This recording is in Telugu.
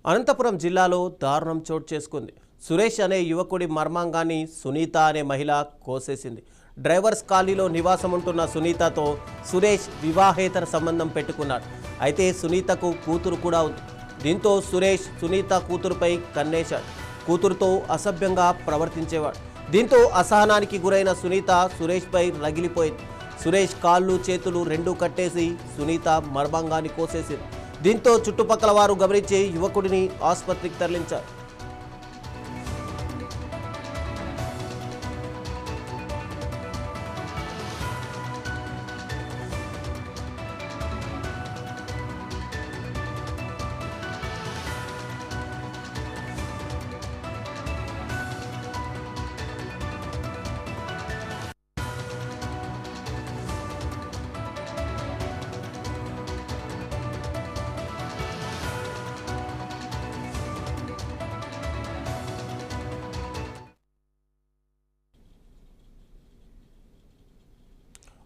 అనంతపురం జిల్లాలో దారుణం చోటు చేసుకుంది. సురేష్ అనే యువకుడి మర్మాంగాన్ని సునీత అనే మహిళ కోసేసింది. డ్రైవర్స్ కాలనీలో నివాసం ఉంటున్న సునీతతో సురేష్ వివాహేతర సంబంధం పెట్టుకున్నాడు. అయితే సునీతకు కూతురు కూడా ఉంది. దీంతో సురేష్ సునీత కూతురుపై కన్నేశాడు. కూతురుతో అసభ్యంగా ప్రవర్తించేవాడు. దీంతో అసహనానికి గురైన సునీత సురేష్పై రగిలిపోయింది. సురేష్ కాళ్ళు చేతులు రెండూ కట్టేసి సునీత మర్మాంగాన్ని కోసేసింది. దీంతో చుట్టుపక్కల వారు గమనించి యువకుడిని ఆసుపత్రికి తరలించారు.